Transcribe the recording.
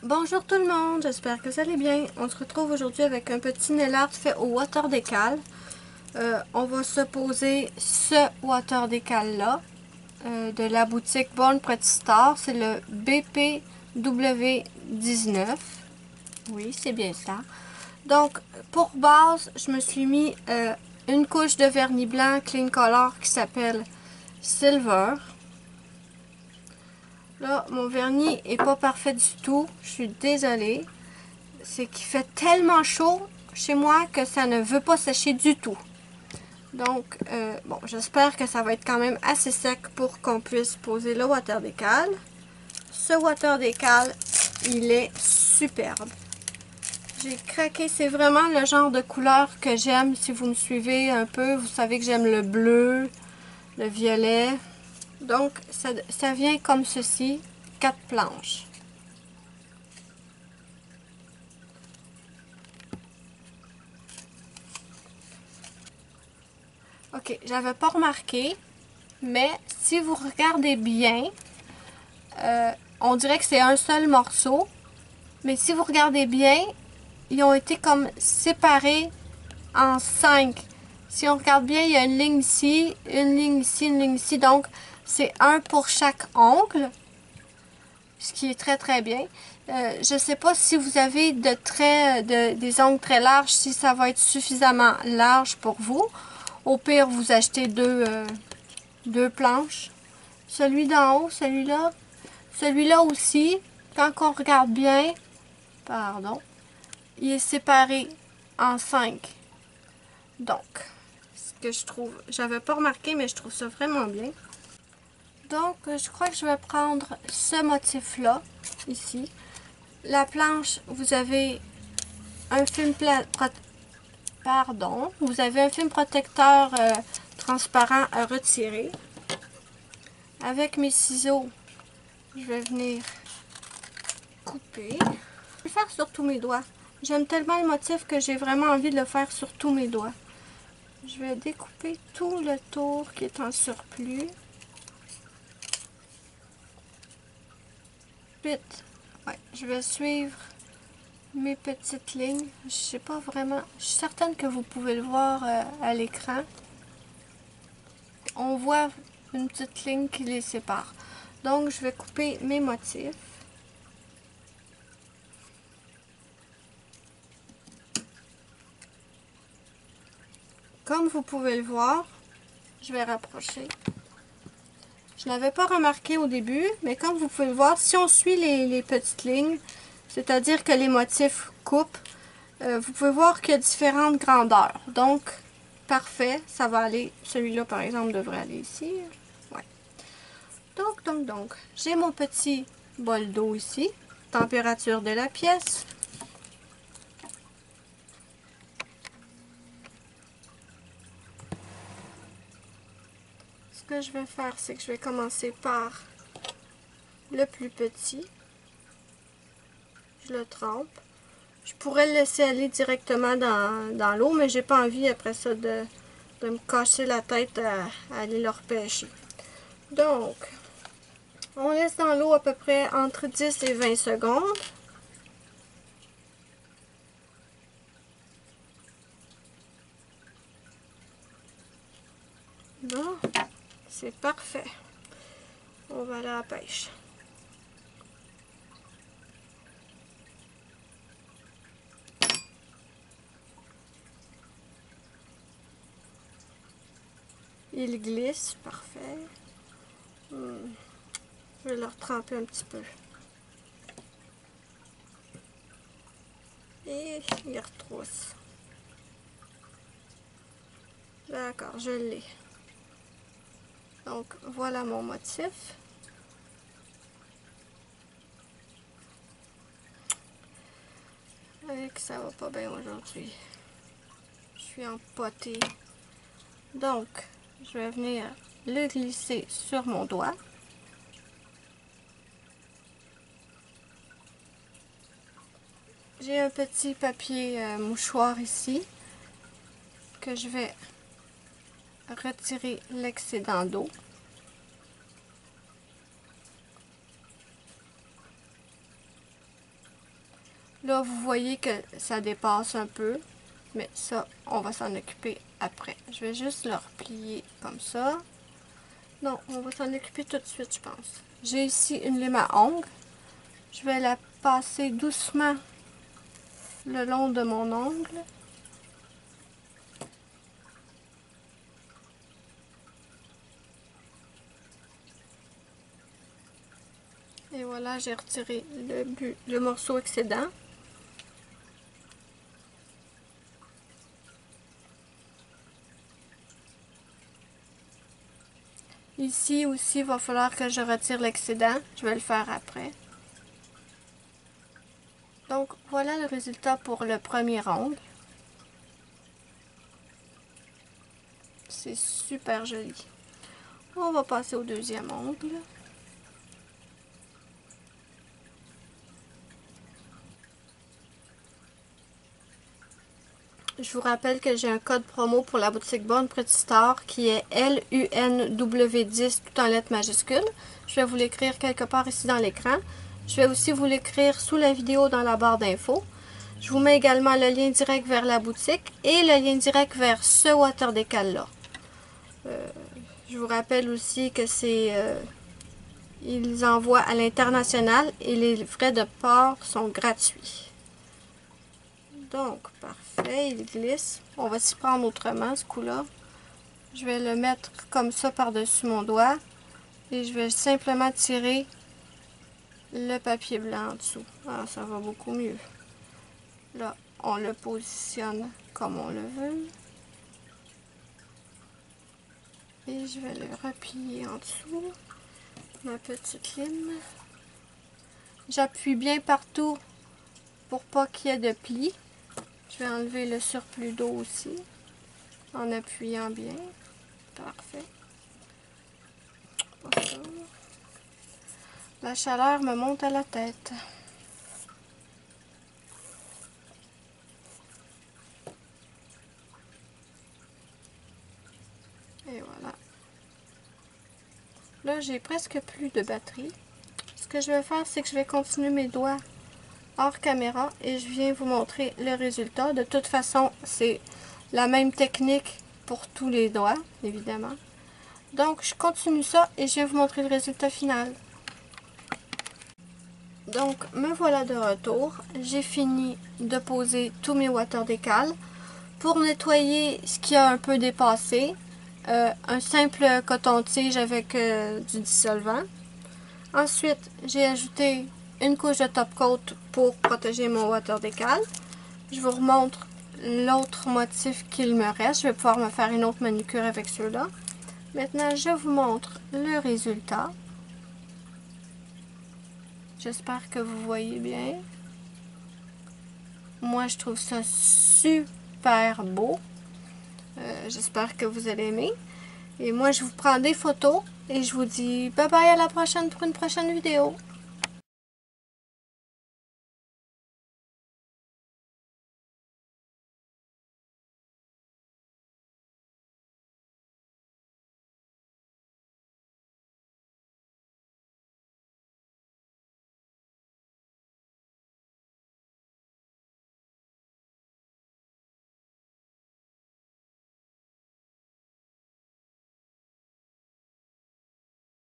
Bonjour tout le monde, j'espère que vous allez bien. On se retrouve aujourd'hui avec un petit nail art fait au water décal. On va se poser ce water décal là de la boutique Born Pretty Star. C'est le BPW19. Oui, c'est bien ça. Donc, pour base, je me suis mis une couche de vernis blanc Clean Color qui s'appelle Silver. Là, mon vernis est pas parfait du tout. Je suis désolée. C'est qu'il fait tellement chaud chez moi que ça ne veut pas sécher du tout. Donc, bon, j'espère que ça va être quand même assez sec pour qu'on puisse poser le water décal. Ce water décal, il est superbe. J'ai craqué, c'est vraiment le genre de couleur que j'aime. Si vous me suivez un peu, vous savez que j'aime le bleu, le violet. Donc, ça vient comme ceci, 4 planches. Ok, j'avais pas remarqué, mais si vous regardez bien, on dirait que c'est un seul morceau. Mais si vous regardez bien, ils ont été comme séparés en 5. Si on regarde bien, il y a une ligne ici, une ligne ici, une ligne ici. Donc, c'est un pour chaque ongle, ce qui est très très bien. Je ne sais pas si vous avez des ongles très larges, si ça va être suffisamment large pour vous. Au pire, vous achetez deux planches. Celui d'en haut, celui-là. Celui-là aussi, quand on regarde bien, pardon, il est séparé en 5. Donc, ce que je trouve, j'avais pas remarqué, mais je trouve ça vraiment bien. Donc, je crois que je vais prendre ce motif-là, ici. La planche, vous avez un film vous avez un film protecteur transparent à retirer. Avec mes ciseaux, je vais venir couper. Je vais le faire sur tous mes doigts. J'aime tellement le motif que j'ai vraiment envie de le faire sur tous mes doigts. Je vais découper tout le tour qui est en surplus. Vite. Ouais, je vais suivre mes petites lignes. Je sais pas vraiment. Je suis certaine que vous pouvez le voir à l'écran. On voit une petite ligne qui les sépare. Donc, je vais couper mes motifs. Comme vous pouvez le voir, je vais rapprocher. Je n'avais pas remarqué au début, mais comme vous pouvez le voir, si on suit les petites lignes, c'est-à-dire que les motifs coupent, vous pouvez voir qu'il y a différentes grandeurs. Donc, parfait, ça va aller. Celui-là, par exemple, devrait aller ici. Ouais. Donc, j'ai mon petit bol d'eau ici. Température de la pièce. Ce que je vais faire, c'est que je vais commencer par le plus petit. Je le trempe. Je pourrais le laisser aller directement dans l'eau, mais j'ai pas envie après ça de me casser la tête à aller le repêcher. Donc, on laisse dans l'eau à peu près entre 10 et 20 secondes. Bon, c'est parfait. On va aller à la pêche. Il glisse, parfait. Je vais le retremper un petit peu. Et il retrousse. D'accord, je l'ai. Donc, voilà mon motif. Et que ça va pas bien aujourd'hui. Je suis empotée. Donc, je vais venir le glisser sur mon doigt. J'ai un petit papier mouchoir ici que je vais retirer l'excédent d'eau. Là, vous voyez que ça dépasse un peu. Mais ça, on va s'en occuper après. Je vais juste le replier comme ça. Non, on va s'en occuper tout de suite, je pense. J'ai ici une lime à ongles. Je vais la passer doucement le long de mon ongle. Et voilà, j'ai retiré le morceau excédent. Ici aussi, il va falloir que je retire l'excédent. Je vais le faire après. Donc, voilà le résultat pour le premier ongle. C'est super joli. On va passer au deuxième ongle. Je vous rappelle que j'ai un code promo pour la boutique Bonne Petite Star qui est LUNW10 tout en lettres majuscules. Je vais vous l'écrire quelque part ici dans l'écran. Je vais aussi vous l'écrire sous la vidéo dans la barre d'infos. Je vous mets également le lien direct vers la boutique et le lien direct vers ce water décal là. Je vous rappelle aussi que ils envoient à l'international et les frais de port sont gratuits. Donc, parfait, il glisse. On va s'y prendre autrement, ce coup-là. Je vais le mettre comme ça par-dessus mon doigt. Et je vais simplement tirer le papier blanc en dessous. Ah, ça va beaucoup mieux. Là, on le positionne comme on le veut. Et je vais le replier en dessous. Ma petite lime. J'appuie bien partout pour pas qu'il y ait de plis. Je vais enlever le surplus d'eau aussi, en appuyant bien. Parfait. Pas ça. La chaleur me monte à la tête. Et voilà. Là, j'ai presque plus de batterie. Ce que je vais faire, c'est que je vais continuer mes doigts hors caméra et je viens vous montrer le résultat. De toute façon, c'est la même technique pour tous les doigts, évidemment. Donc, je continue ça et je viens vous montrer le résultat final. Donc, me voilà de retour. J'ai fini de poser tous mes water décal. Pour nettoyer ce qui a un peu dépassé, un simple coton-tige avec du dissolvant. Ensuite, j'ai ajouté une couche de top coat pour protéger mon water décal. Je vous remontre l'autre motif qu'il me reste. Je vais pouvoir me faire une autre manucure avec ceux-là. Maintenant, je vous montre le résultat. J'espère que vous voyez bien. Moi, je trouve ça super beau. J'espère que vous allez aimer. Et moi, je vous prends des photos et je vous dis bye bye à la prochaine pour une prochaine vidéo.